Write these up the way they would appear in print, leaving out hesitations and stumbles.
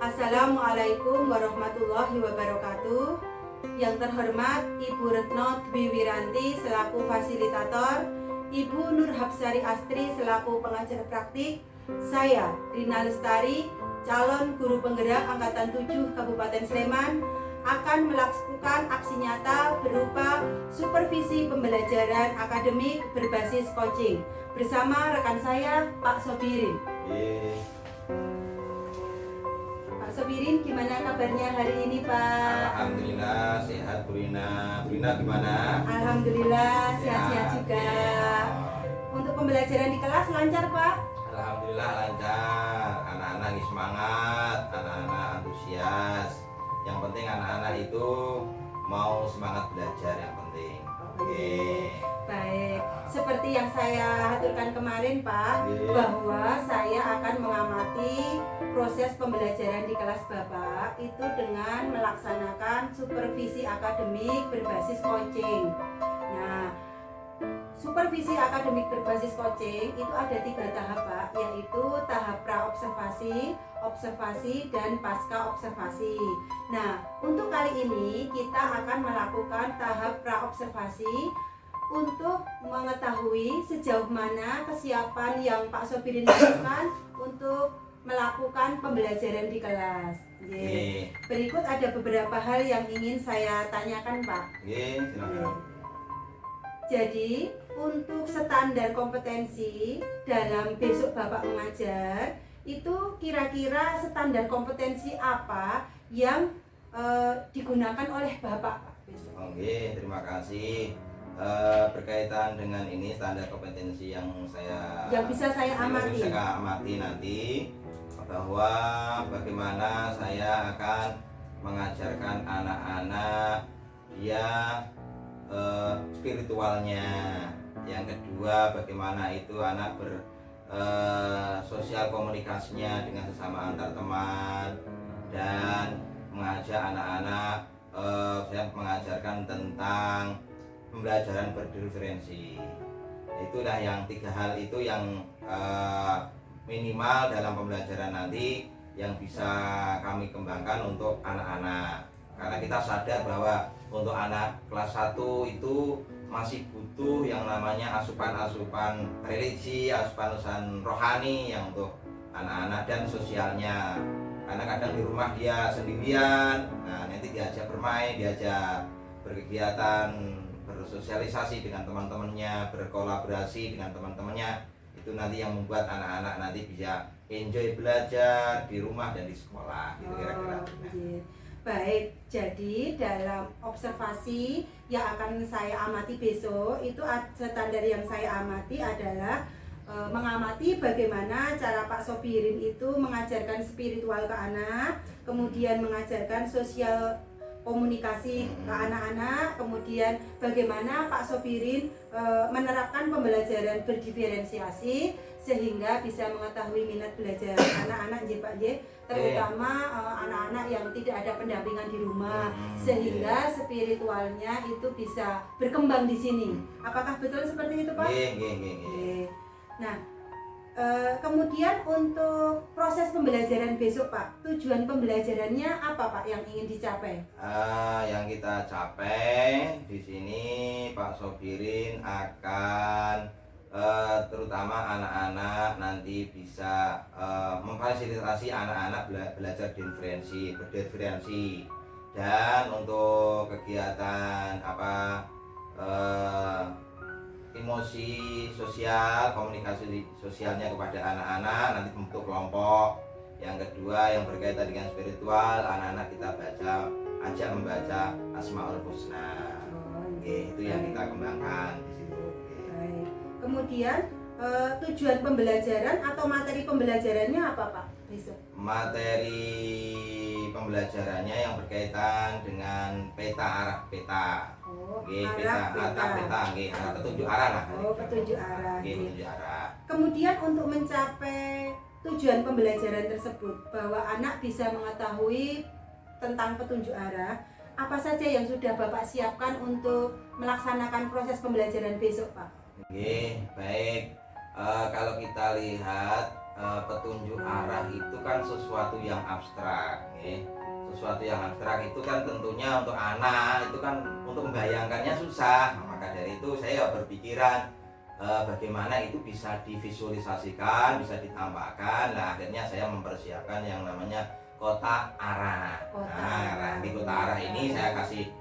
Assalamualaikum warahmatullahi wabarakatuh. Yang terhormat Ibu Retno Dwi Wiranti selaku fasilitator, Ibu Nur Hapsari Astri selaku pengajar praktik, saya Rina Lestari, calon guru penggerak Angkatan 7 Kabupaten Sleman, akan melakukan aksi nyata berupa supervisi pembelajaran akademik berbasis coaching bersama rekan saya Pak Sobirin. Pak Sobirin, gimana kabarnya hari ini, Pak? Alhamdulillah sehat, Bu Rina. Bu Rina gimana? Alhamdulillah sehat-sehat juga. Untuk pembelajaran di kelas lancar, Pak? Alhamdulillah lancar. Anak-anak ini semangat, anak-anak antusias. Yang penting anak-anak itu mau semangat belajar yang penting. Oke. Baik, seperti yang saya aturkan kemarin, Pak, bahwa saya akan mengamati proses pembelajaran di kelas Bapak itu dengan melaksanakan supervisi akademik berbasis coaching. Nah, supervisi akademik berbasis coaching itu ada 3 tahap, Pak, yaitu tahap pra-observasi, observasi, dan pasca observasi. Nah, untuk kali ini kita akan melakukan tahap pra-observasi untuk mengetahui sejauh mana kesiapan yang Pak Sobirin lakukan untuk melakukan pembelajaran di kelas. Berikut ada beberapa hal yang ingin saya tanyakan, Pak. Silakan. Jadi, untuk standar kompetensi dalam besok Bapak mengajar, itu kira-kira standar kompetensi apa yang digunakan oleh Bapak, Pak, besok? Oke, terima kasih. Berkaitan dengan ini standar kompetensi yang bisa saya amati. Bisa amati nanti bahwa bagaimana saya akan mengajarkan anak-anak dia spiritualnya. Yang kedua, bagaimana itu anak sosial komunikasinya dengan sesama antar teman, dan mengajak anak-anak saya mengajarkan tentang pembelajaran berdiferensi. Itulah yang 3 hal itu yang minimal dalam pembelajaran nanti yang bisa kami kembangkan untuk anak-anak. Karena kita sadar bahwa untuk anak kelas 1 itu masih butuh yang namanya asupan-asupan religi, asupan-asupan rohani yang untuk anak-anak dan sosialnya. Karena kadang di rumah dia sendirian, nah nanti diajak bermain, diajak berkegiatan, bersosialisasi dengan teman-temannya, berkolaborasi dengan teman-temannya, itu nanti yang membuat anak-anak nanti bisa enjoy belajar di rumah dan di sekolah, gitu kira-kira. Baik, jadi dalam observasi yang akan saya amati besok itu standar yang saya amati adalah mengamati bagaimana cara Pak Sobirin itu mengajarkan spiritual ke anak, kemudian mengajarkan sosial komunikasi ke anak-anak, kemudian bagaimana Pak Sobirin menerapkan pembelajaran berdiferensiasi sehingga bisa mengetahui minat belajar anak-anak Pak J, terutama anak-anak yang tidak ada pendampingan di rumah, sehingga spiritualnya itu bisa berkembang di sini. Apakah betul seperti itu, Pak? Nah, kemudian untuk proses pembelajaran besok, Pak, tujuan pembelajarannya apa, Pak, yang ingin dicapai? Yang kita capai di sini Pak Sobirin akan terutama anak-anak nanti bisa memfasilitasi anak-anak belajar berdiferensi, dan untuk kegiatan emosi sosial, komunikasi sosialnya kepada anak-anak nanti bentuk kelompok. Yang kedua yang berkaitan dengan spiritual, anak-anak kita ajak membaca Asmaul Husna. Itu yang kita kembangkan di situ. Kemudian tujuan pembelajaran atau materi pembelajarannya apa, Pak, besok? Materi pembelajarannya yang berkaitan dengan arah peta. Petunjuk arah lah. Petunjuk arah. Petunjuk arah. Kemudian untuk mencapai tujuan pembelajaran tersebut, bahwa anak bisa mengetahui tentang petunjuk arah, apa saja yang sudah Bapak siapkan untuk melaksanakan proses pembelajaran besok, Pak? Baik. Kalau kita lihat petunjuk arah itu kan sesuatu yang abstrak, ya. Sesuatu yang abstrak itu kan tentunya untuk anak itu kan untuk membayangkannya susah. Maka dari itu saya berpikiran bagaimana itu bisa divisualisasikan, bisa ditampakkan. Nah, akhirnya saya mempersiapkan yang namanya kotak arah. Nah, di kotak arah ini saya kasih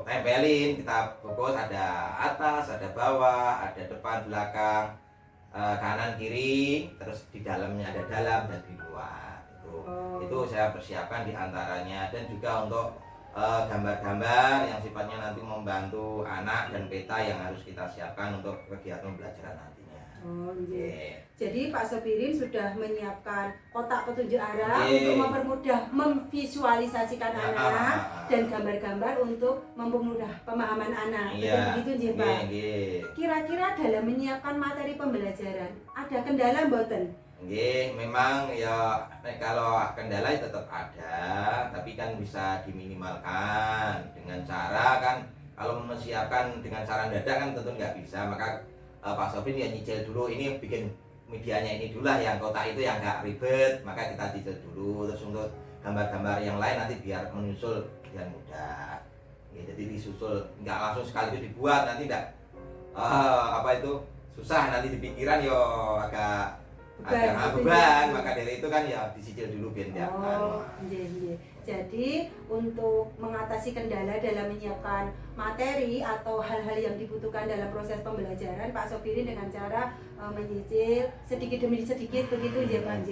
tempelin, kita fokus ada atas, ada bawah, ada depan, belakang, kanan, kiri, terus di dalamnya ada dalam dan di luar. Itu saya persiapkan diantaranya, dan juga untuk gambar-gambar yang sifatnya nanti membantu anak dan peta yang harus kita siapkan untuk kegiatan pembelajaran nantinya. Jadi Pak Sobirin sudah menyiapkan kotak petunjuk arah untuk mempermudah memvisualisasikan anak dan gambar-gambar untuk mempermudah pemahaman anak. Begitu Pak. Kira-kira dalam menyiapkan materi pembelajaran ada kendala mboten? Memang ya kalau kendala tetap ada, tapi kan bisa diminimalkan dengan cara kan, kalau mempersiapkan dengan cara dadak kan tentu nggak bisa. Maka Pak Sofin ya nyicil dulu, ini bikin medianya ini dulu lah, yang kotak itu yang nggak ribet, maka kita cicil dulu. Terus untuk gambar-gambar yang lain nanti biar menyusul biar mudah. Jadi disusul, nggak langsung sekaligus dibuat, nanti nggak susah, nanti di pikiran yo agak beban. Maka dari itu kan ya disicil dulu biar tiap Jadi untuk mengatasi kendala dalam menyiapkan materi atau hal-hal yang dibutuhkan dalam proses pembelajaran, Pak Sobirin dengan cara menyicil sedikit demi sedikit begitu Pak.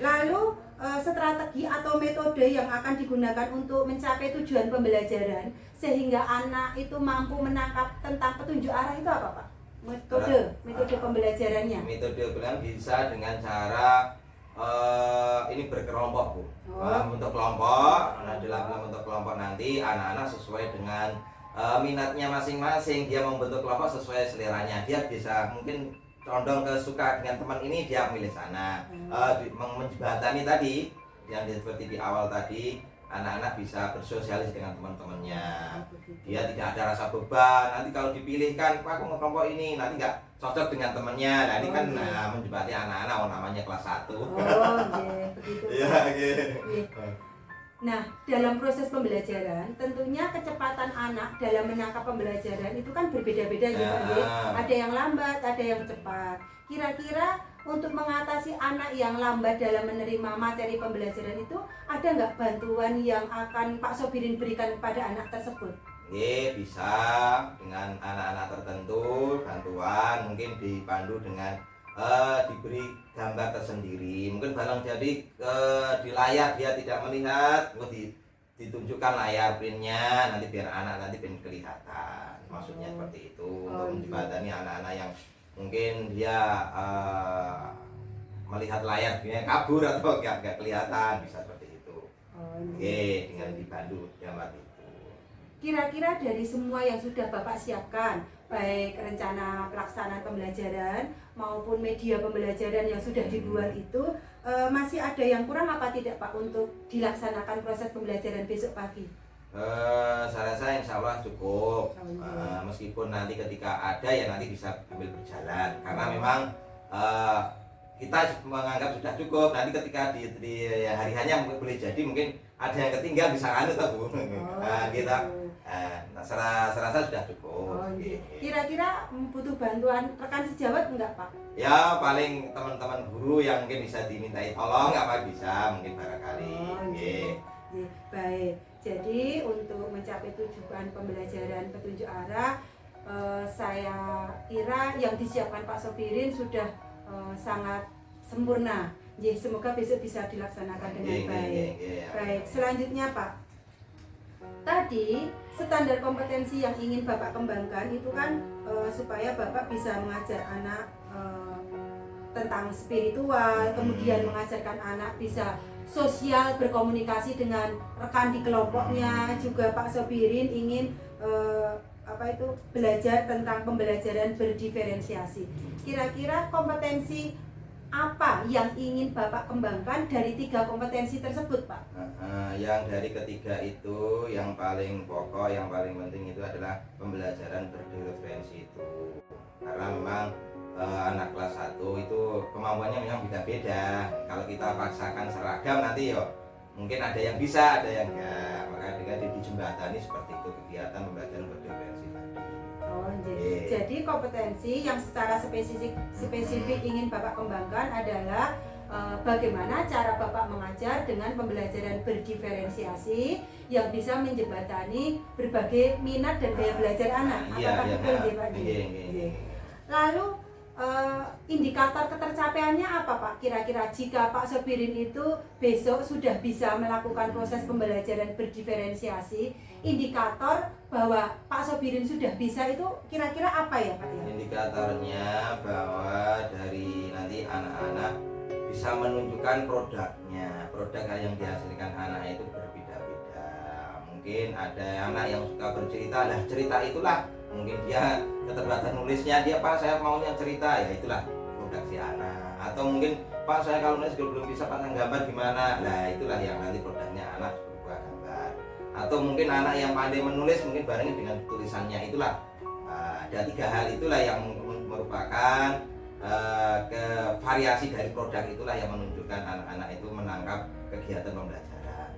Lalu strategi atau metode yang akan digunakan untuk mencapai tujuan pembelajaran sehingga anak itu mampu menangkap tentang petunjuk arah itu apa Pak? Metode pembelajarannya. Metode pembelajaran bisa dengan cara ini berkelompok, Bu. Untuk kelompok, dalam bentuk kelompok nanti anak-anak sesuai dengan minatnya masing-masing, dia membentuk kelompok sesuai seleranya. Dia bisa mungkin condong ke suka dengan teman ini, dia milih sana. Menjembatani tadi yang seperti di awal tadi, anak-anak bisa bersosialis dengan teman-temannya. Dia tidak ada rasa beban. Nanti kalau dipilihkan, aku mau kelompok ini, nanti nggak cocok dengan temannya. Nah ini kan menjembati anak-anak, namanya kelas 1. Begitu. Nah, dalam proses pembelajaran, tentunya kecepatan anak dalam menangkap pembelajaran itu kan berbeda-beda ya Pak. Ada yang lambat, ada yang cepat. Kira-kira untuk mengatasi anak yang lambat dalam menerima materi pembelajaran itu, ada nggak bantuan yang akan Pak Sobirin berikan kepada anak tersebut? Bisa dengan anak-anak tertentu, bantuan mungkin dipandu dengan diberi gambar tersendiri. Mungkin barang jadi di layar dia tidak melihat, ditunjukkan layar printnya, nanti biar anak nanti biar kelihatan. Maksudnya seperti itu, untuk menjembatani anak-anak yang mungkin dia melihat layar dia kabur atau nggak kelihatan, bisa seperti itu. Dengan dibantu gambar itu. Kira-kira dari semua yang sudah Bapak siapkan, baik rencana pelaksanaan pembelajaran maupun media pembelajaran yang sudah dibuat itu, masih ada yang kurang apa tidak Pak untuk dilaksanakan proses pembelajaran besok pagi? Saya rasa insya Allah cukup. Meskipun nanti ketika ada ya nanti bisa ambil berjalan, karena memang kita menganggap sudah cukup. Nanti ketika di hari hanya boleh jadi mungkin ada yang ketinggal, bisa Bu. Saya rasa sudah cukup. Kira-kira butuh bantuan rekan sejawat enggak Pak? Ya paling teman-teman guru yang mungkin bisa dimintai tolong, apa bisa mungkin barangkali. Baik. Jadi untuk mencapai tujuan pembelajaran petunjuk arah, saya kira yang disiapkan Pak Sobirin sudah sangat sempurna. Semoga besok bisa dilaksanakan dengan baik. Baik, selanjutnya Pak. Tadi standar kompetensi yang ingin Bapak kembangkan itu kan supaya Bapak bisa mengajar anak tentang spiritual, kemudian mengajarkan anak bisa sosial, berkomunikasi dengan rekan di kelompoknya. Juga Pak Sobirin ingin belajar tentang pembelajaran berdiferensiasi. Kira-kira kompetensi apa yang ingin Bapak kembangkan dari 3 kompetensi tersebut Pak? Yang dari ketiga itu yang paling pokok, yang paling penting itu adalah pembelajaran berdiferensiasi itu. Karena memang anak kelas 1 itu kemampuannya memang beda-beda. Kalau kita paksakan seragam nanti yo mungkin ada yang bisa, ada yang enggak. Maka dengan dijembatani seperti itu kegiatan pembelajaran berdiferensi tadi. Oh, jadi kompetensi yang secara spesifik ingin Bapak kembangkan adalah bagaimana cara Bapak mengajar dengan pembelajaran berdiferensiasi yang bisa menjembatani berbagai minat dan gaya belajar anak. Apakah betul, Pak? Lalu indikator ketercapaiannya apa, Pak? Kira-kira jika Pak Sobirin itu besok sudah bisa melakukan proses pembelajaran berdiferensiasi, indikator bahwa Pak Sobirin sudah bisa itu kira-kira apa ya, Pak? Indikatornya bahwa dari nanti anak-anak bisa menunjukkan produknya. Produk yang dihasilkan anak itu berbeda-beda. Mungkin ada anak yang suka bercerita, lah cerita itulah mungkin dia keterbatasan nulisnya, dia Pak saya maunya cerita, ya itulah produk si anak. Atau mungkin Pak saya kalau nulis belum bisa pasang gambar gimana, nah itulah yang nanti produknya anak berupa gambar. Atau mungkin anak yang pandai menulis mungkin barengnya dengan tulisannya, itulah ada 3 hal itulah yang merupakan ke variasi dari produk, itulah yang menunjukkan anak-anak itu menangkap kegiatan pembelajaran.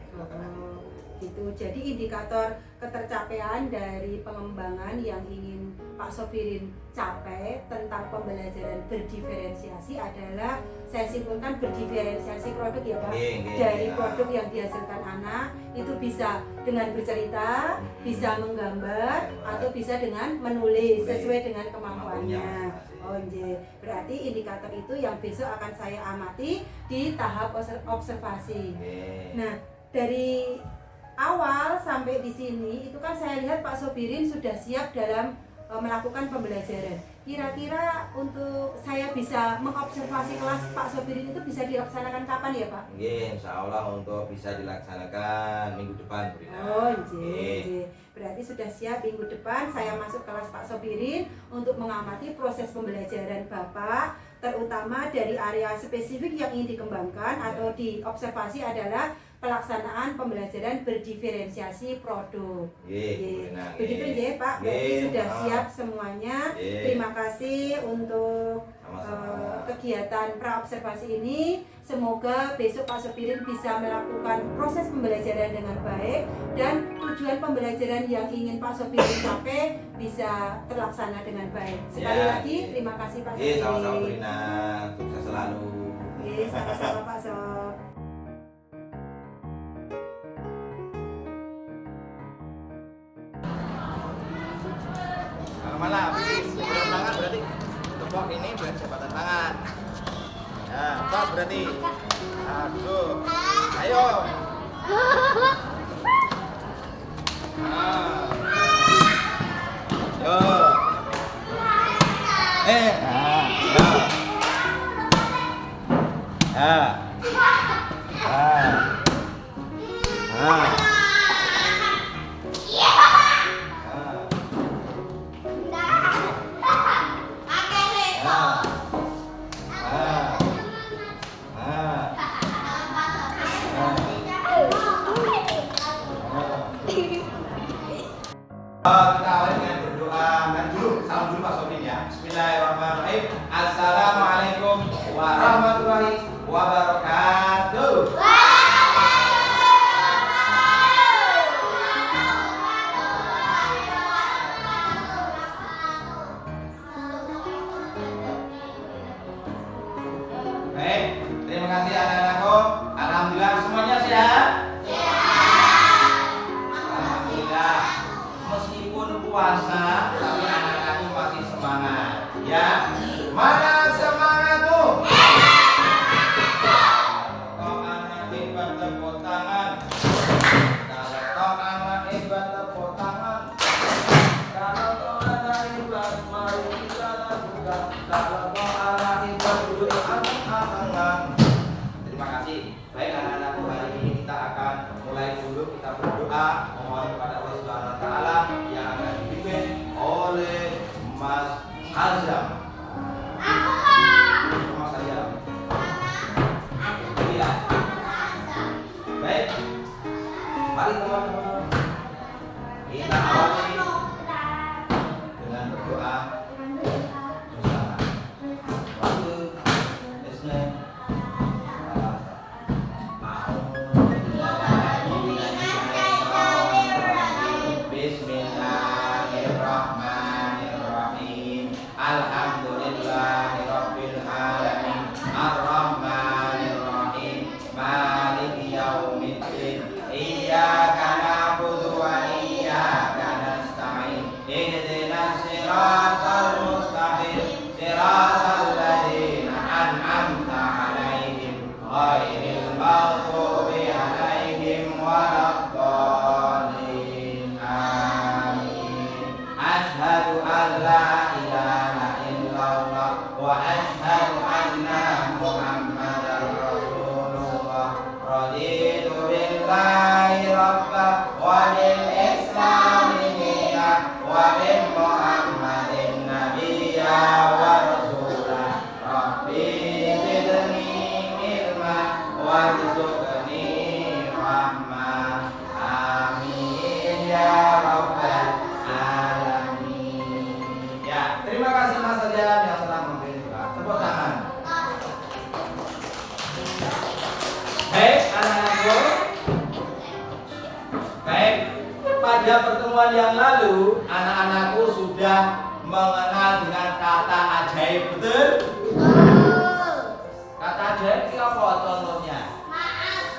Gitu. Jadi indikator ketercapaian dari pengembangan yang ingin Pak Sobirin capai tentang pembelajaran berdiferensiasi adalah, saya simpulkan, berdiferensiasi produk ya Pak. Dari produk yang dihasilkan anak itu bisa dengan bercerita, bisa menggambar, atau bisa dengan menulis sesuai dengan kemampuannya. Oh, berarti indikator itu yang besok akan saya amati di tahap observasi. Nah, dari awal sampai di sini itu kan saya lihat Pak Sobirin sudah siap dalam melakukan pembelajaran. Kira-kira untuk saya bisa mengobservasi kelas Pak Sobirin itu bisa dilaksanakan kapan ya Pak? Insya Allah untuk bisa dilaksanakan minggu depan, Bu Rina. Oh, berarti sudah siap minggu depan saya masuk kelas Pak Sobirin untuk mengamati proses pembelajaran Bapak, terutama dari area spesifik yang ingin dikembangkan atau diobservasi adalah pelaksanaan pembelajaran berdiferensiasi produk. Begitu ya Pak, berarti sudah siap semuanya. Terima kasih untuk kegiatan praobservasi ini. Semoga besok Pak Sobirin bisa melakukan proses pembelajaran dengan baik dan tujuan pembelajaran yang ingin Pak Sobirin capai bisa terlaksana dengan baik. Sekali lagi terima kasih Pak Sobirin. Sama-sama Bu Rina, sukses selalu. Sama-sama Pak Sob. Malah sebelum tangan berarti tepok ini berarti jabatan tangan. Ya, tos berarti. Nah, dulu. Ayo. Nah. Yo. Kita awali dengan berdoa dan dulu salam dulu Pak Sobirin ya. Bismillahirrahmanirrahim. Assalamualaikum warahmatullahi wabarakatuh. Baik, terima kasih anak-anakku. Alhamdulillah semuanya sehat. Alhamdulillah. Meskipun puasa, tapi anak-anakku masih semangat. Ya, mana semangatmu? Kalau anak hebat tepuk tangan. Kalau anak hebat tepuk tangan. Kalau anak hebat mari kita lakukan. Kalau anak hebat duduk angkat-angkat. Terima kasih. Baik anak-anakku, hari ini kita akan mulai dulu, kita berdoa mohon kepada Allah Subhanahu wa taala yang akan dipimpin oleh Mas Azam. Mas Azam. Iya. Baik. Mari teman-teman. Kita awali dengan berdoa bersama. siratal ladzina an'amta 'alaihim ghairil maghdubi 'alaihim waladdallin. Amin. Asyhadu an la ilaha illallah wa asyhadu anna Muhammadar Rasulullah. Raditu billahi rabba wa bil islami dinan wa bi Muhammadin nabiyya wa rasula. Rabbi zidni ilma warzuqni rahmah. Amin ya rabbal alamin. Ya, terima kasih Mas Sajan yang telah memberi doa. Tepuk tangan. Baik, anak-anakku. Baik, pada pertemuan yang lalu anak-anakku sudah mengenal dengan kata ajaib, betul? Kata ajaib itu apa contohnya?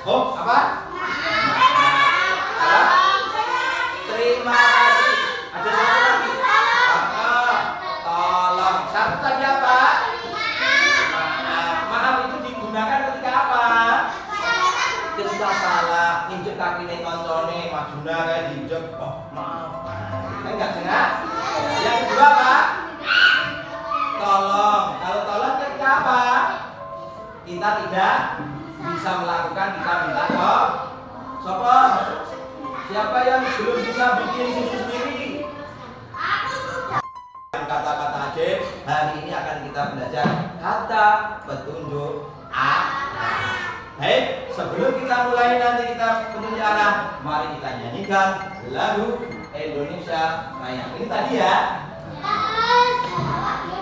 Oh, apa? Terima kasih. Ada satu lagi. Tolong. Satu tadi apa? Maaf. Maaf itu digunakan ketika apa? Ketika salah, injek kaki nih koncone, majuna kayak diinjek. Oh, maaf. Kan enggak jelas. Yang kedua apa? Tolong. Kalau tolong ketika apa? Kita tidak bisa melakukan, kita minta tolong. Sopo? Siapa yang belum bisa bikin susu sendiri? Kata-kata ajaib hari ini akan kita belajar kata petunjuk arah. Baik, sebelum kita mulai nanti kita petunjuk arah, mari kita nyanyikan lagu Indonesia Raya. Ini tadi ya.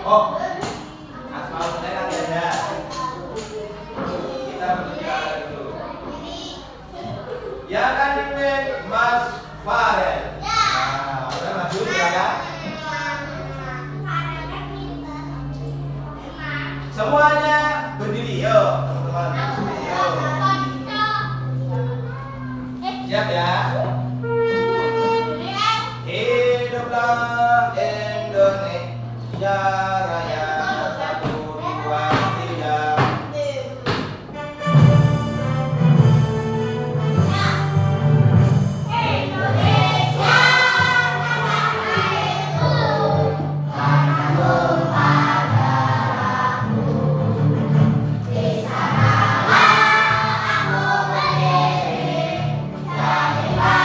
Oh, asmaul saya ada. Kita petunjuk arah dulu. Yang akan dipimpin Mas Farel. Nah, udah maju silakan. Semuanya berdiri, yuk teman-teman. Yuk. Siap ya. Hiduplah Indonesia Raya. 1, 2, 3. Di sana aku berdiri, jadilah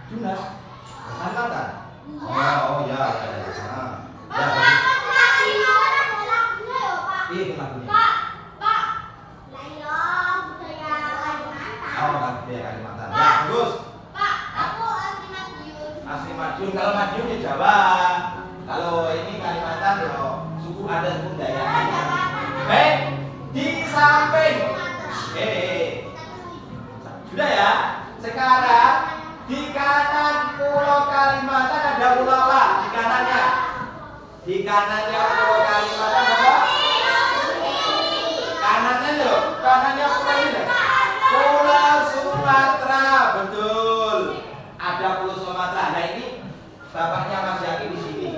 Junas. Kalimantan. Oh ya. Iya lagunya. Oh, budaya Kalimantan. Ya, bagus. Asli Madiun. Kalau Madiun di Jawa. Kalau ini Kalimantan suku adat suku Dayak. Baik, di samping. Sudah ya. Sekarang di kanan Pulau Kalimantan ada pulau apa? Di kanannya. Di kanannya Pulau Kalimantan apa? Kanannya loh. Kanannya pulau ini. Pulau Sumatera, betul. Ada Pulau Sumatera. Nah ini bapaknya Mas Yaki di sini.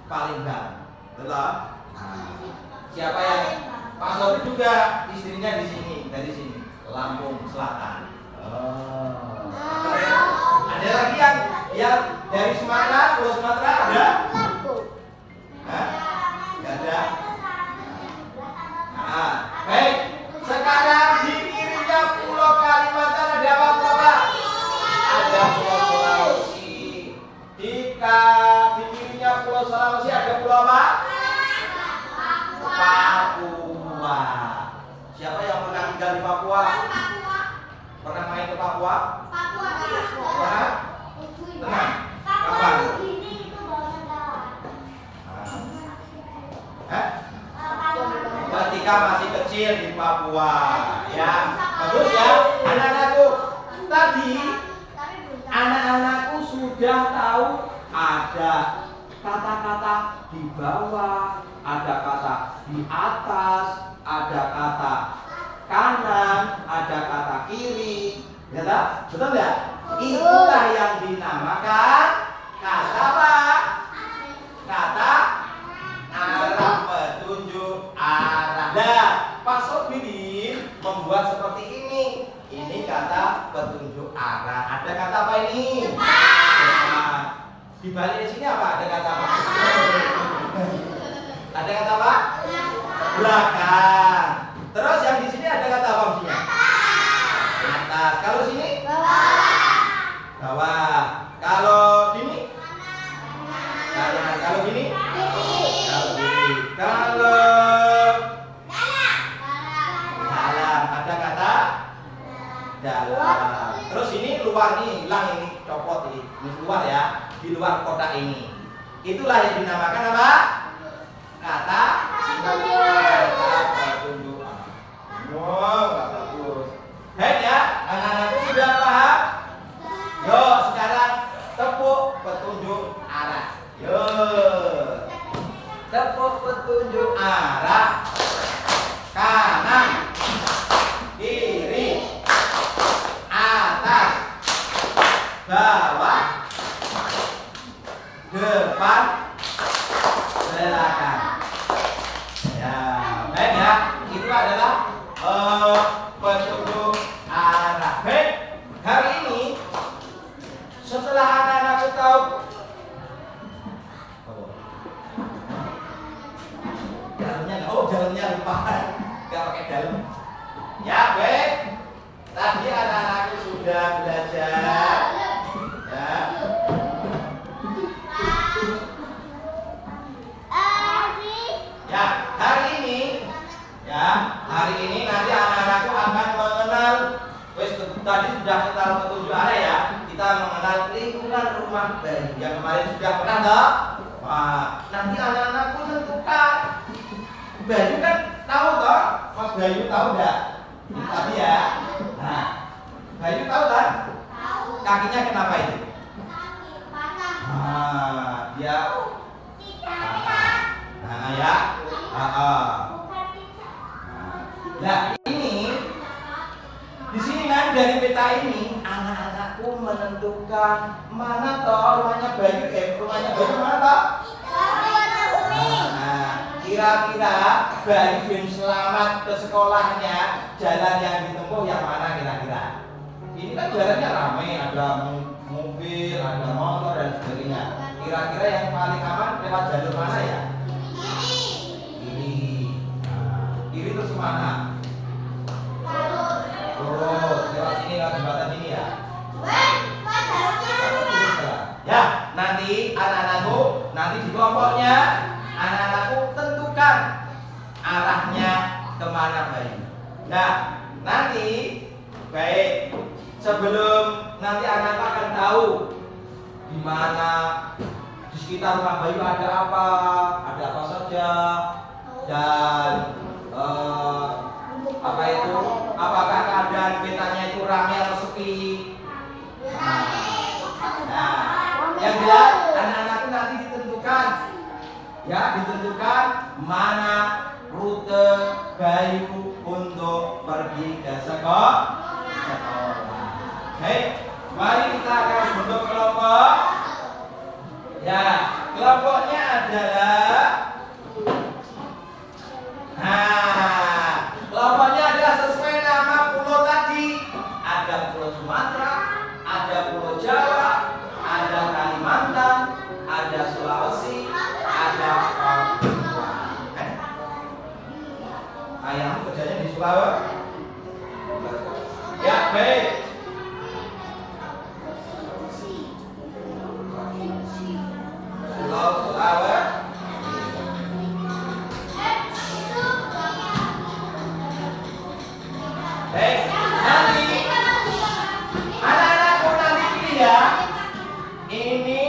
Palembang, betul? Siapa yang Pak Sofi juga istrinya di sini, dari sini, Lampung Selatan. Ada lagi yang dari Sumatera, Pulau Sumatera ada? Nggak ada. Baik. Sekarang di kirinya Pulau Kalimantan ada apa, Pulau Pak? Ada Pulau Sulawesi. Di kirinya Pulau Sulawesi ada Pulau apa? Papua. Siapa yang pernah tinggal di Papua? Pernah main ke Papua? Pernah? Pernah? Kapan? Ketika masih kecil di Papua, ya. Bagus ya, anak-anakku. Tadi anak-anakku sudah tahu ada kata-kata di bawah, ada kata di atas, ada kata kanan, ada kata kiri, ya tak? Betul ya? Itulah yang dinamakan kata apa? Kata arah, petunjuk arah. Nah, Pak Sobirin membuat seperti ini. Ini kata petunjuk arah. Ada kata apa ini? Depan. Di balik sini apa? Ada kata apa? Ada kata apa? Belakang. Terus yang di sini ada kata apa maksudnya? Atas. Kalau sini? Bawah. Kalau sini? Kanan. Kalau sini? Kalau sini. Kalau dalam. Ada kata dalam. Terus ini luar nih, hilang ini, copot ini. Ini luar ya. Di luar kotak ini. Itulah yang dinamakan apa? Kata petunjuk. Wow, bagus. Baik ya, anak-anakku sudah paham? Yuk, sekarang tepuk petunjuk arah. Yuk. Tepuk petunjuk arah. Kanan, kiri, atas, bawah, depan, belakang. Ya, baik ya. Itu adalah petunjuk arah. Baik, hari ini setelah anak-anakku tahu dalamnya lupa, nggak pakai dalam. Ya, baik. Tadi anak-anakku sudah belajar. Ya. Ya, hari ini nanti anak-anakku akan mengenal. Tadi sudah kita petunjuk arah ya. Kita mengenal lingkungan rumah bayi. Yang kemarin sudah pernah toh? Wah, nanti anak-anakku tentukan. Bayu kan tahu toh? Mas Bayu tahu enggak? Ini tadi ya. Nah, Bayu tahu kan? Tahu. Kakinya kenapa itu? Dia ya. Nah, ini di sini kan dari peta ini anak-anakku menentukan mana toh rumahnya Bayu, rumahnya Bayu mana toh? Kira-kira Bayu bin selamat ke sekolahnya, jalan yang ditempuh yang mana kira-kira? Ini kan jalannya ramai, ada mobil, ada motor dan sebagainya. Kira-kira yang paling aman lewat jalur mana ya? Kiri terus kemana? Lurus, lewat sini, lewat jembatan ini ya? nanti anak-anakku, nanti di kelompoknya anak-anakku tentukan arahnya kemana bayi. Nah, nanti baik sebelum nanti anak akan tahu di mana di sekitar rumah Bayu ada apa saja, dan apa itu, apakah keadaan petanya itu ramai atau sepi. Nah, yang jelas anak-anak nanti ditentukan mana rute Bayu untuk pergi ke sekolah. Baik, mari kita akan bentuk kelompok. Ya, kelompoknya adalah kelompoknya adalah sesuai nama pulau tadi. Ada Pulau Sumatera, ada Pulau Jawa, ada Kalimantan, ada Sulawesi, ada Papua. Ayahmu kerjanya di Sulawesi? Ya, baik. Pulau Sulawesi. Baik, nanti anak-anakku nanti pilih ya. Ini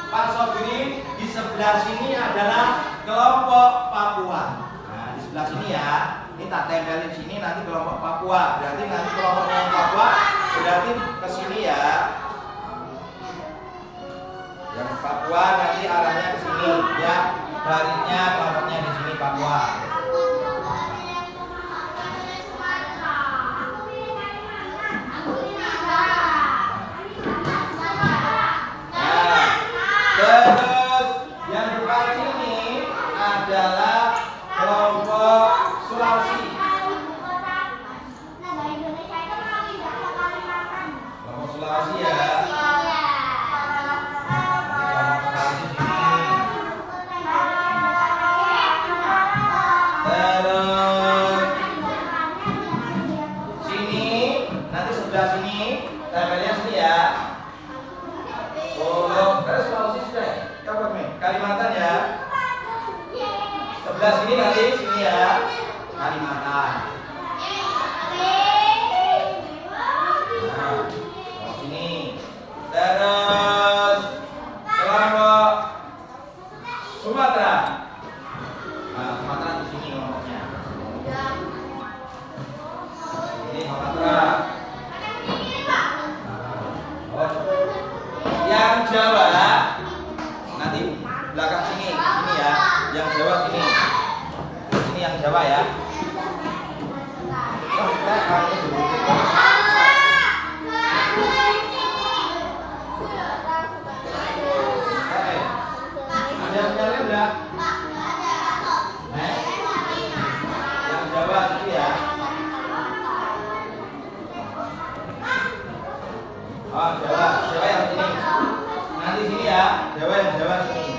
Pak Sobri, di sebelah sini adalah kelompok Papua. Nah, di sebelah sini ya. Ini tak tempelin sini, nanti kelompok Papua. Berarti nanti kelompoknya yang Papua berarti ke sini ya. Yang Papua nanti arahnya ke sini ya. Baliknya kelompoknya di sini Papua. Terus yang depan sini adalah kelompok Sulawesi. Kelompok Sulawesi ya. Terus sini nanti sebelah sini, tempelnya sini ya. Terus Sulawesi sudah ya? Kalimantan ya. Sebelah sini nanti sini ya. Kalimantan. Nah, sini. Terus kelompok Sumatera. Nah, Sumatera di sini kelompoknya. Ini Sumatera. Yang Jawa nanti belakang sini ya. Yang Jawa sini. Ini yang Jawa ya. Ada yang nyala enggak? Yang Jawa sini ya. Oh, Jawa yang sini. Nanti sini ya, Jawa sini.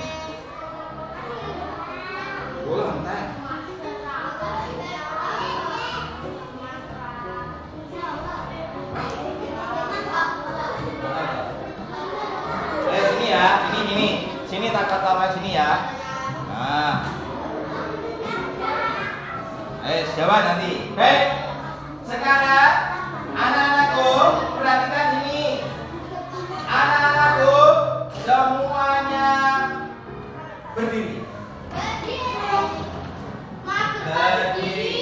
Boleh enggak? Sini ya, ini. Sini tak kata sini ya. Nah. Jawa nanti. Baik. Sekarang anak-anakku perhatikan ini. Anak-anakku semuanya berdiri. Berdiri.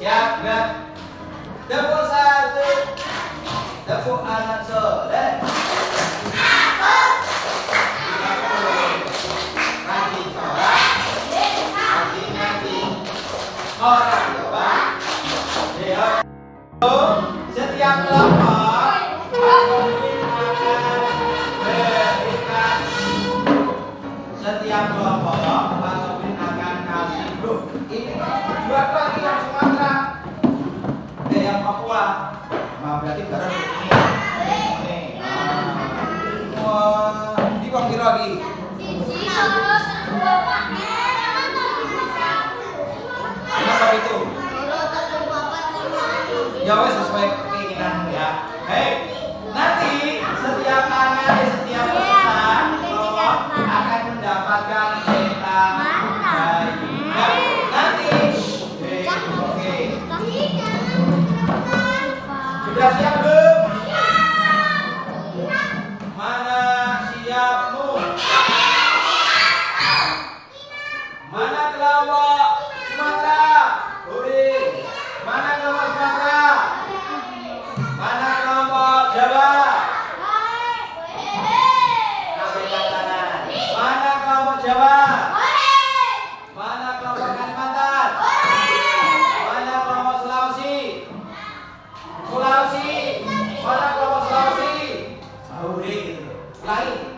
Siap enggak? Tepuk satu. Tepuk anak soleh. Orang Jawa. Setiap kelompok berikan. Setiap kelompok Pak Sobri akan kasih grup. Ini buat lagi yang Sumatera. Yang Papua. Nah, berarti bareng ini. Wah, di kong lagi. Apa itu? Jawab sesuai keinginanmu ya. Baik. Nanti setiap anak, setiap peserta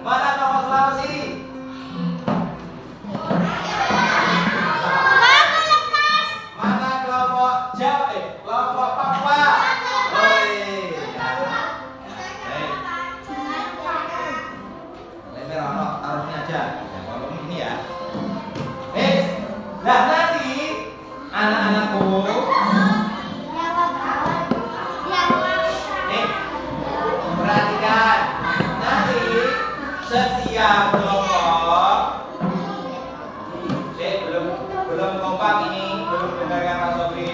Mana kelompok Sulawesi? Mana kelompok Jawa? Kelompok Papua. Lebar ono, taruhnya aja. Ya, kalau ini ya. Nah nanti anak-anakku, perhatikan. Nanti setiap kelompok, belum kompak ini, belum dengarkan Mas Sofi.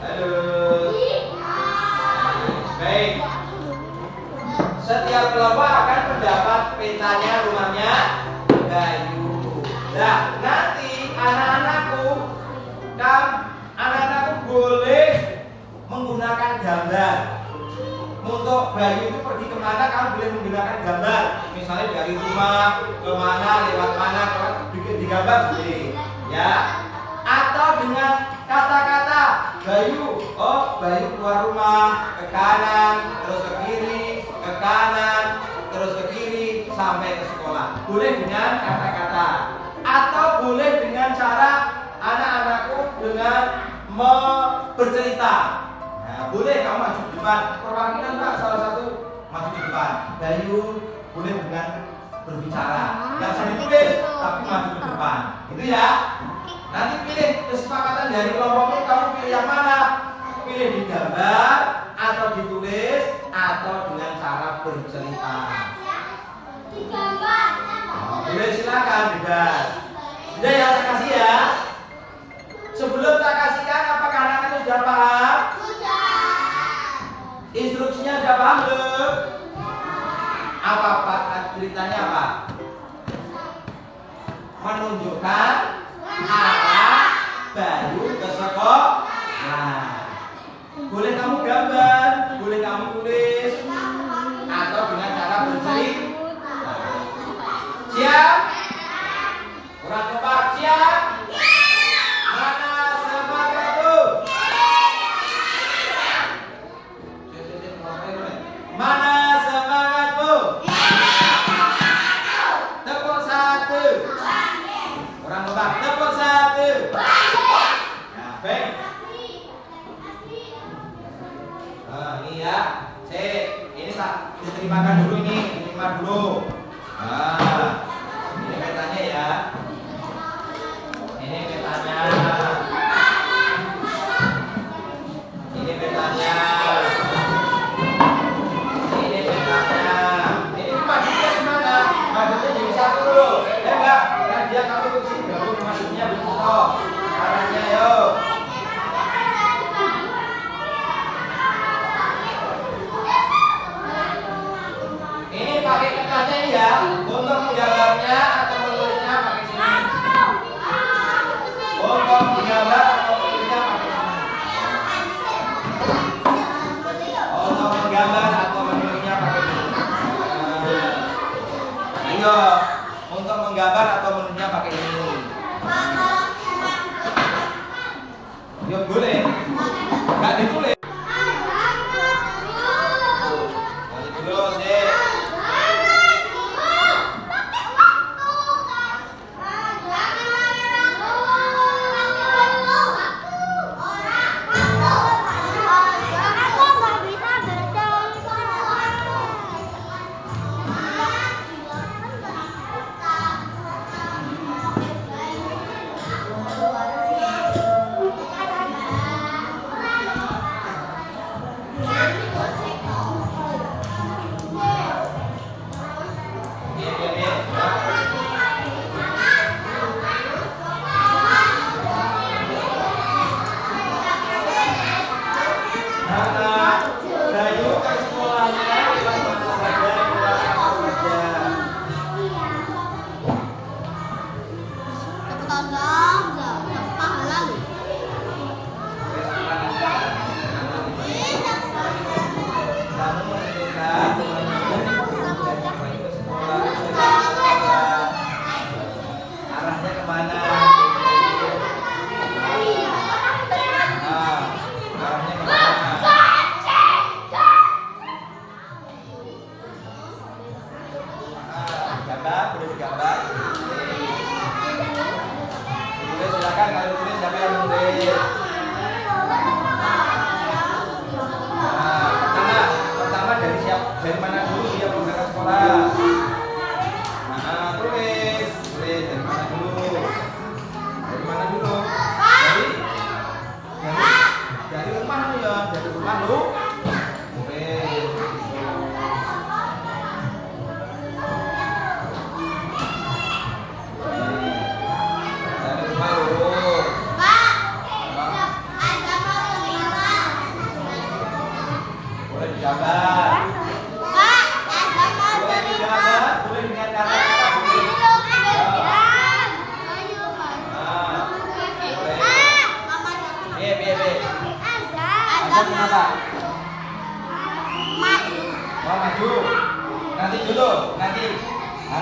Halo. Baik. Setiap kelompok akan mendapat petanya rumahnya Bayu. Nah, nanti anak-anakku boleh menggunakan gambar. Untuk Bayu itu pergi kemana, kamu boleh menggunakan gambar. Misalnya dari rumah kemana, lewat mana, digambar sendiri, ya. Atau dengan kata-kata Bayu, oh Bayu keluar rumah, ke kanan, terus ke kiri, ke kanan, terus ke kiri, sampai ke sekolah. Boleh dengan kata-kata. Atau boleh dengan cara anak-anakku dengan bercerita. Nah, boleh kamu maju di depan. Perwakilan Pak, salah satu maju di depan. Bayu boleh dengan berbicara. Gak usah ditulis, tapi maju di depan. Itu ya. Nanti pilih kesepakatan dari kelompoknya, kamu pilih yang mana? Pilih digambar, atau ditulis, atau dengan cara bercerita. Boleh, silakan bebas. Sudah ya, saya kasih ya. Sebelum tak kasihkan, apakah anak-anak sudah paham? Instruksinya sudah paham belum? Apa Pak? Ceritanya apa? Menunjukkan arah Bayu ke sekolah. Nah, boleh kamu gambar, boleh kamu tulis, atau dengan cara bercerita. Siap? Kurang kompak, siap? Mana semangatmu? Mana semangatmu? Tepuk satu. Kurang kompak, tepuk satu. Nah, baik. Nah, ini ya. Ini tak diterimakan dulu ini, diterima dulu. Nah, ini petanya ya. Ini petanya. Ini petanya. Ini petanya. Ini maksudnya gimana? Maksudnya jadi satu dulu. Enggak, nah dia kamu ikut sini dulu. Maksudnya begitu. Caranya yuk. Ini pakai kertasnya ini ya. Untuk menggambarnya atau menulisnya pakai sini. Untuk menggambar atau menulisnya pakai sini. Untuk menggambar atau menulisnya pakai sini. Ayo, untuk menggambar atau menulisnya pakai ini. Ya boleh. Enggak ditulis. Terus deh.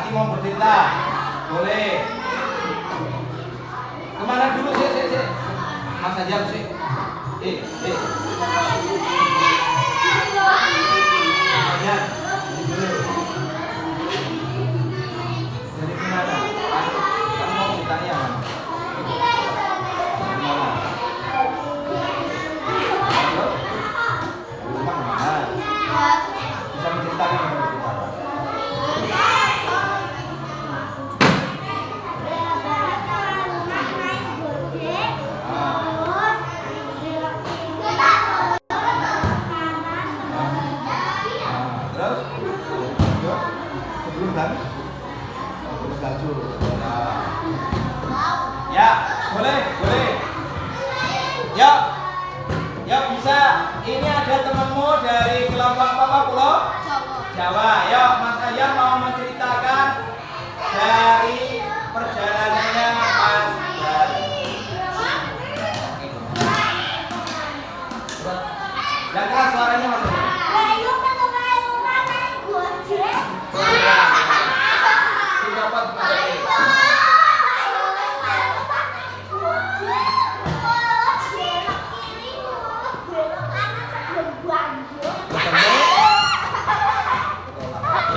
laki-laki mau bercerita, boleh. Kemana dulu sih? Mas Ajam sih. Ajam. Dari mana? Kamu mau ceritanya mana? Dari mana? Rumah mana? Bisa menceritakan yang berceritakan. Terus? Sebelum dan? Sebelum salju. Ya, boleh. Ya bisa. Ini ada temanmu dari kelompok apa pulau? Jawa. Ya, Mas Ayam mau menceritakan dari perjalanannya Mas Ayam. Yang keras suaranya Mas Ayam. Dapat Mas Ayam.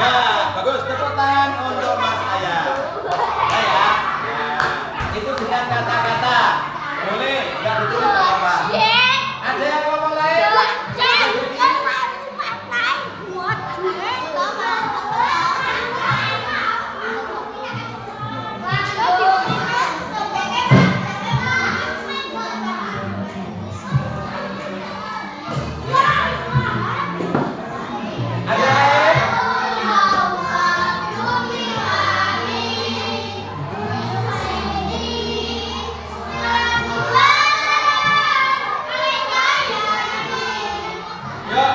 Ya, bagus, tepuk tangan untuk Mas Ayam. Ya. Itu dengan kata-kata. Boleh, enggak ditulis apa-apa. Ada yang ngomong lain? Ada lain? Ya.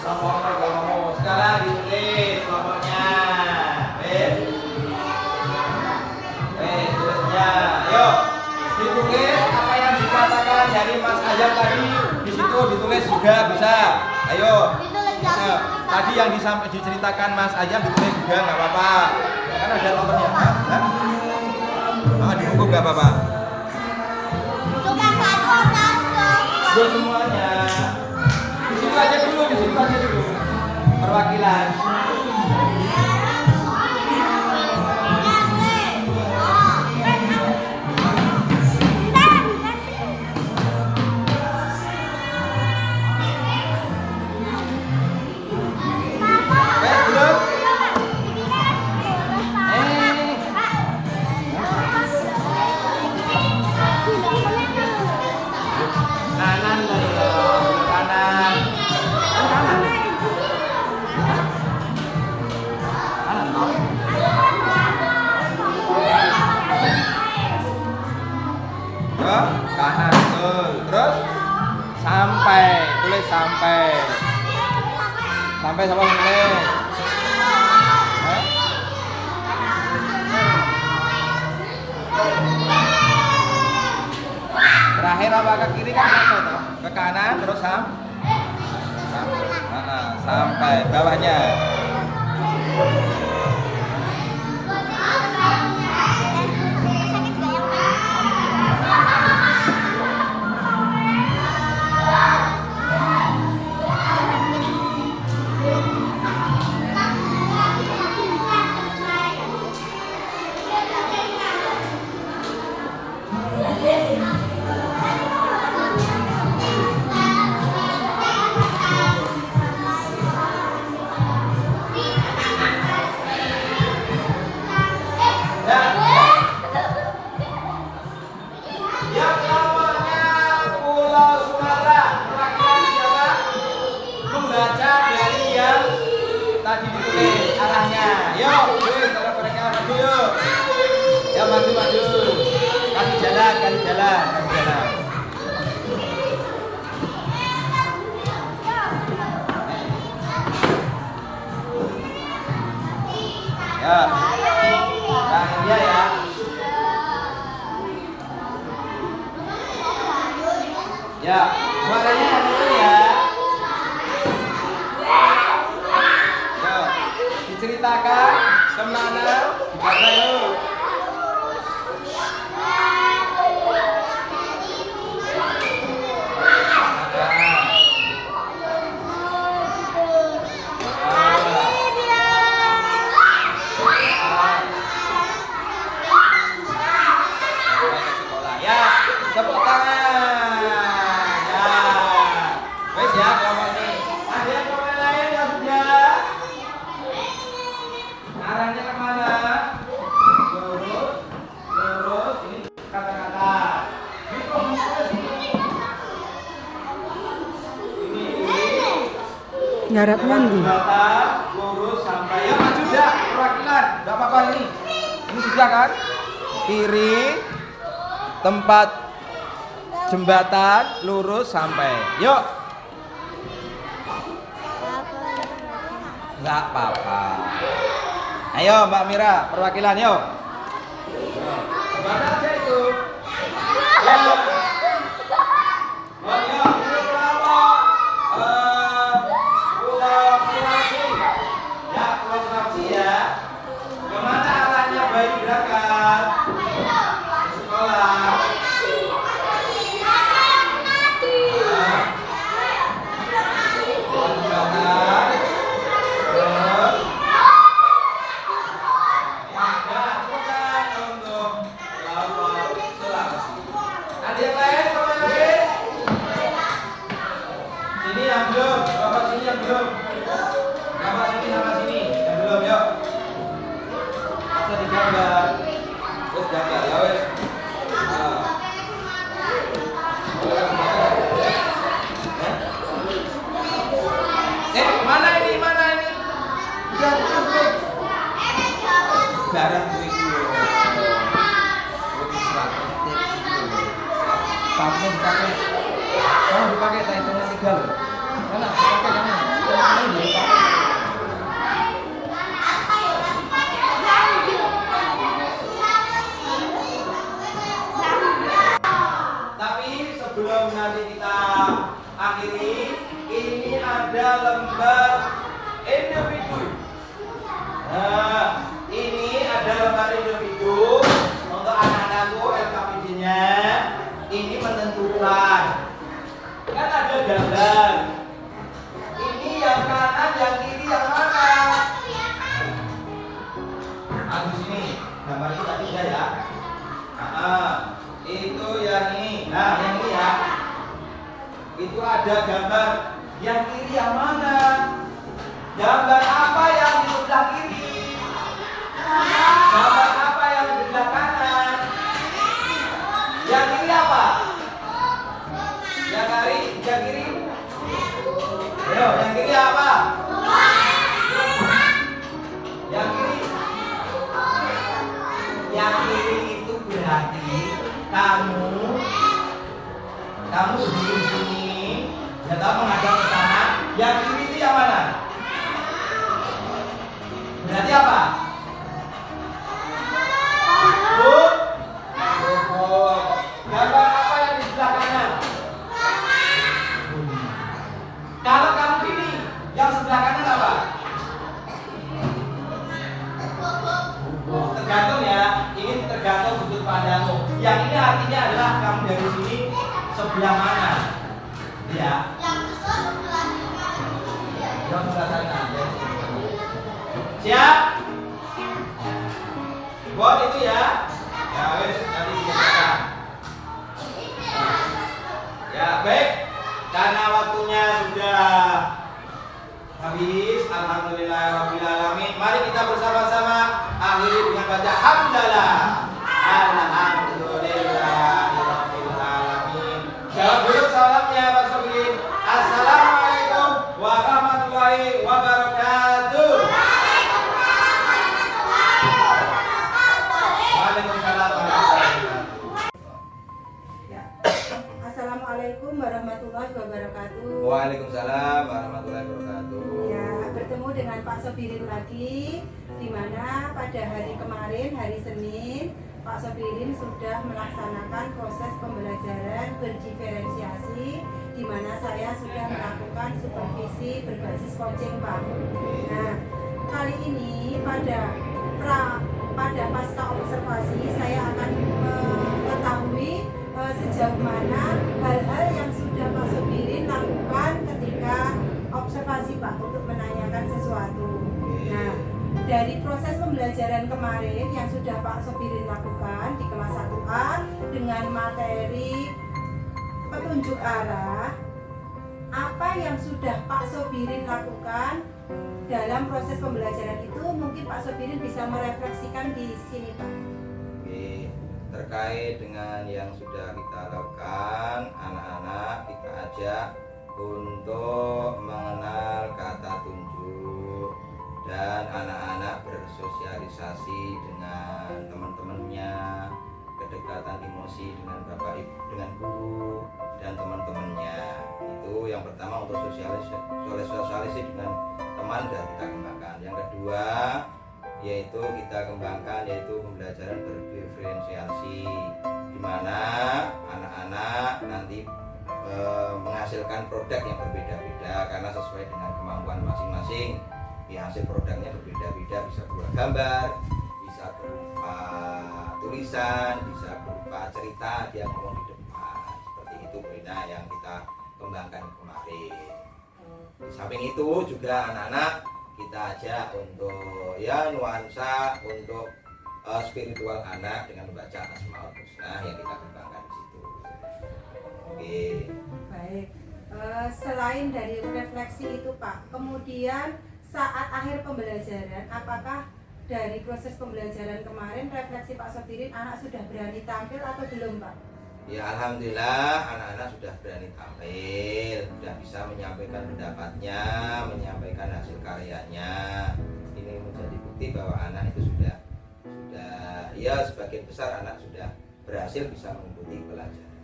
Kelompoknya kamu sekarang ditulis kelompoknya. Tulisnya. Yuk, ditulis apa yang dikatakan dari Mas Ayam tadi. Di situ ditulis juga bisa. Ayo. Nah, tadi yang diceritakan Mas Ayam ditulis juga nggak apa-apa. Kan ada nomornya. Di buku nggak apa-apa. Dua semuanya. Di situ aja dulu. Perwakilan. Belum? Kanan loh, kanan. Kanan loh. Kanan betul. Terus sampai, tulis sampai. Sampai sama tulis. Terakhir apa ke kiri kan sampai toh? Ke kanan terus sampai bawahnya. Yang namanya Pulau Sumatera, perwakilan siapa? Membaca dari yang tadi ditulis arahnya. Yuk, kalau mereka maju yuk. Ya maju. Kasih jalan. Ya. Nah, dia ya. Ya, suaranya yang betul ya. mana? Dibaca yuk. Tepuk tangan. Ya. Wes ya kelompok ini. Ada yang kelompok lain yang sudah? Arahnya kemana? Lurus, lurus. Ini kata-kata. Ini kelompok sini. Ini. Ngarapnya nih. Kata lurus sampai ya maju dah perwakilan. Enggak apa-apa ini. Ini sudah kan? Kiri tempat jembatan lurus sampai. Yuk. Enggak apa-apa. Ayo Mbak Mira, perwakilan yuk. Jembatan aja itu. Ya. Oh, ya, ini kelompok Pulau Sulawesi. Ya, Pulau Sulawesi ya. Kemana arahnya bayi berangkat? Sekolah. Barang duit dulu. Kamu dipakai. Kamu dipakai tak hitungnya 3 loh. Mana? Pakai kamu. Kamu dipakai. Tapi sebelum nanti kita akhiri, ini ada lembar individu. Nah, ini ada lembar individu untuk anak-anakku LKPD-nya. Ini menentukan kan ada gambar. Ini yang kanan, yang kiri, yang mana? Aku sini gambar itu tadi ya. Itu yang ini. Nah, yang ini ya. Itu ada gambar yang kiri yang mana? Gambar apa yang di sebelah kiri? Gambar apa yang di sebelah kanan? Yang kiri apa? Yang kiri? Ayo, yang kiri apa? Yang kiri? Yang kiri itu berarti kamu berdiri di sini, ya kamu menghadap ke sana. Yang kiri itu yang mana? Berarti apa? Gambar apa yang di sebelah kanan? Kalau kamu pilih yang sebelah kanan apa? Tergantung ya, ini tergantung sudut pandangmu. Yang ini artinya adalah kamu dari sini sebelah mana? Ya. Yang sebelah sana. Siap? Buat itu ya. Ya wes, nanti dijelaskan. Ya baik, karena waktunya sudah habis. Alhamdulillahirobbilalamin. Mari kita bersama-sama akhiri dengan baca hamdalah. Alhamdulillahirobbilalamin. Jawab dulu salamnya Pak Sobirin. Assalamualaikum warahmatullahi wabarakatuh. Assalamualaikum warahmatullahi wabarakatuh. Waalaikumsalam warahmatullahi wabarakatuh. Ya, bertemu dengan Pak Sobirin lagi, di mana pada hari kemarin, hari Senin, Pak Sobirin sudah melaksanakan proses pembelajaran berdiferensiasi, di mana saya sudah melakukan supervisi berbasis coaching Pak. Nah, kali ini pada pada pasca observasi saya akan mengetahui sejauh mana hal-hal yang sudah Pak Sobirin lakukan ketika observasi Pak untuk menanyakan sesuatu. Nah, dari proses pembelajaran kemarin yang sudah Pak Sobirin lakukan di kelas 1A dengan materi petunjuk arah, apa yang sudah Pak Sobirin lakukan dalam proses pembelajaran itu, mungkin Pak Sobirin bisa merefleksikan di sini Pak. Oke, terkait dengan yang sudah kita lakukan, anak-anak kita ajak untuk mengenal kata tunjuk dan anak-anak bersosialisasi dengan teman-temannya, kedekatan emosi dengan bapak ibu, dengan guru dan teman-temannya. Itu yang pertama untuk sosialisasi dengan teman dan kita kembangkan. Yang kedua yaitu kita kembangkan yaitu pembelajaran berdiferensiasi, di mana anak-anak nanti menghasilkan produk yang berbeda-beda karena sesuai dengan kemampuan masing-masing. Ya, hasil produknya berbeda-beda, bisa berupa gambar, bisa berupa tulisan, bisa berupa cerita dia ngomong di depan. Seperti itu Brina yang kita kembangkan kemarin. Di samping itu juga anak-anak kita ajak untuk ya nuansa untuk spiritual anak dengan membaca Asmaul Husna yang kita kembangkan di situ. Oke. Baik. Selain dari refleksi itu Pak, kemudian saat akhir pembelajaran, apakah dari proses pembelajaran kemarin refleksi Pak Sobirin anak sudah berani tampil atau belum Pak? Ya alhamdulillah anak-anak sudah berani tampil, sudah bisa menyampaikan pendapatnya, menyampaikan hasil karyanya. Ini menjadi bukti bahwa anak itu sudah ya sebagian besar anak sudah berhasil bisa mengikuti pelajaran.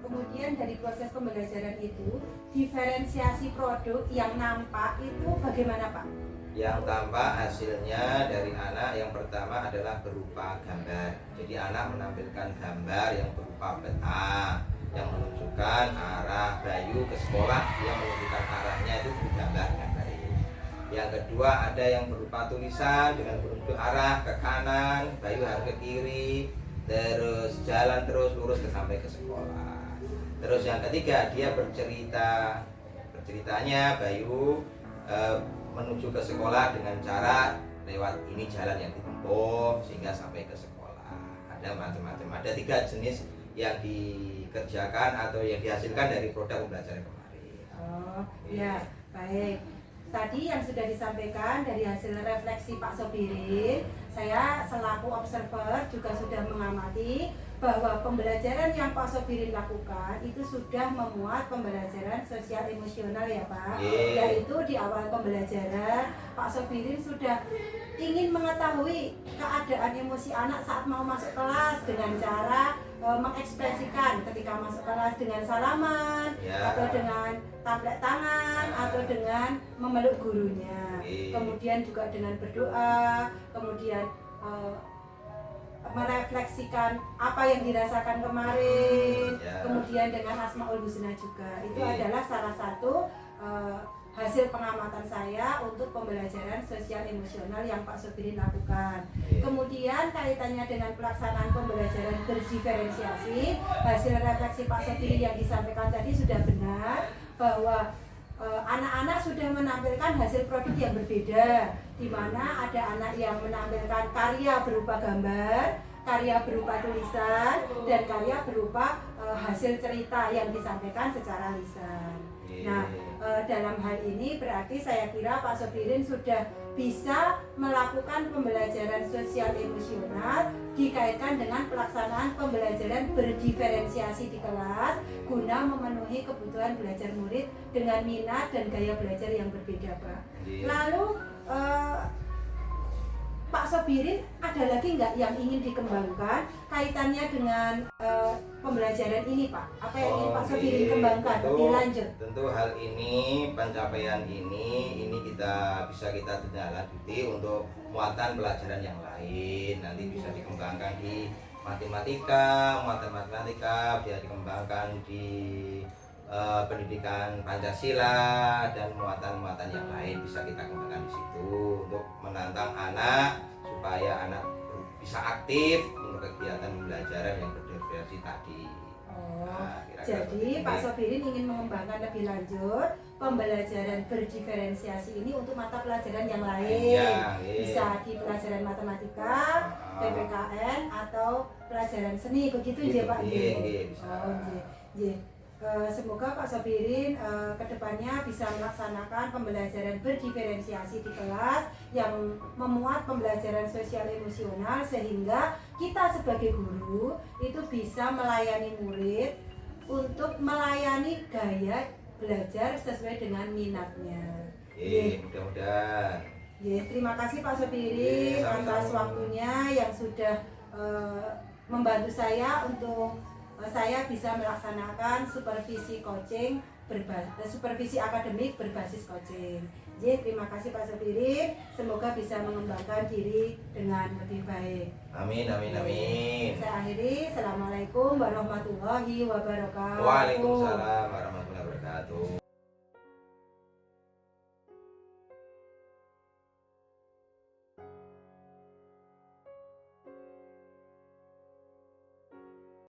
Kemudian dari proses pembelajaran itu, diferensiasi produk yang nampak itu bagaimana Pak? Yang tampak hasilnya dari anak yang pertama adalah berupa gambar. Jadi anak menampilkan gambar yang berupa peta yang menunjukkan arah Bayu ke sekolah, yang menunjukkan arahnya itu digambar dengan baik. Yang kedua ada yang berupa tulisan dengan penunjuk arah ke kanan, Bayu harus ke kiri, terus jalan terus lurus sampai ke sekolah. Terus yang ketiga dia berceritanya Bayu menuju ke sekolah dengan cara lewat ini jalan yang ditempuh sehingga sampai ke sekolah. Ada macam-macam, ada 3 jenis yang dikerjakan atau yang dihasilkan dari produk pembelajaran kemarin. Oh ya, baik. Tadi yang sudah disampaikan dari hasil refleksi Pak Sobirin, saya selaku observer juga sudah mengamati bahwa pembelajaran yang Pak Sobirin lakukan itu sudah memuat pembelajaran sosial emosional ya Pak. Yaitu di awal pembelajaran Pak Sobirin sudah ingin mengetahui keadaan emosi anak saat mau masuk kelas dengan cara mengekspresikan ketika masuk kelas dengan salaman atau dengan taplek tangan atau dengan memeluk gurunya. Kemudian juga dengan berdoa, kemudian merefleksikan apa yang dirasakan kemarin, kemudian dengan Asmaul Husna juga. Itu adalah salah satu hasil pengamatan saya untuk pembelajaran sosial emosional yang Pak Sobirin lakukan. Kemudian kaitannya dengan pelaksanaan pembelajaran berdiferensiasi, hasil refleksi Pak Sobirin yang disampaikan tadi sudah benar bahwa anak-anak sudah menampilkan hasil produk yang berbeda, di mana ada anak yang menampilkan karya berupa gambar, karya berupa tulisan, dan karya berupa hasil cerita yang disampaikan secara lisan. Nah, dalam hal ini berarti saya kira Pak Sobirin sudah bisa melakukan pembelajaran sosial emosional dikaitkan dengan pelaksanaan pembelajaran berdiferensiasi di kelas guna memenuhi kebutuhan belajar murid dengan minat dan gaya belajar yang berbeda, Pak. Lalu Pak Sobirin ada lagi nggak yang ingin dikembangkan kaitannya dengan pembelajaran ini Pak? Apa yang ingin Pak Sobirin kembangkan lebih lanjut? Tentu hal ini, pencapaian ini kita bisa kita tindak-lanjuti untuk muatan pelajaran yang lain. Nanti bisa dikembangkan di matematika, dia dikembangkan di pendidikan Pancasila dan muatan-muatan yang lain bisa kita kembangkan di situ untuk menantang anak supaya anak bisa aktif untuk kegiatan pembelajaran yang berdiferensiasi tadi. Oh, Nah, kira-kira jadi seperti Pak ini. Sobirin ingin mengembangkan lebih lanjut pembelajaran berdiferensiasi ini untuk mata pelajaran yang lain. Iya, iya. Bisa di pelajaran matematika, PPKN atau pelajaran seni, begitu Gitu, ya Pak? iya, iya, bisa. Oh, iya, iya. Semoga Pak Sobirin kedepannya bisa melaksanakan pembelajaran berdiferensiasi di kelas yang memuat pembelajaran sosial emosional sehingga kita sebagai guru itu bisa melayani murid untuk melayani gaya belajar sesuai dengan minatnya. Mudah-mudahan. Terima kasih Pak Sobirin atas waktunya yang sudah membantu saya untuk saya bisa melaksanakan supervisi coaching supervisi akademik berbasis coaching. Terima kasih Pak Sobirin. Semoga bisa mengembangkan diri dengan lebih baik. Amin, amin, amin. Saya akhiri. Assalamualaikum warahmatullahi wabarakatuh. Waalaikumsalam.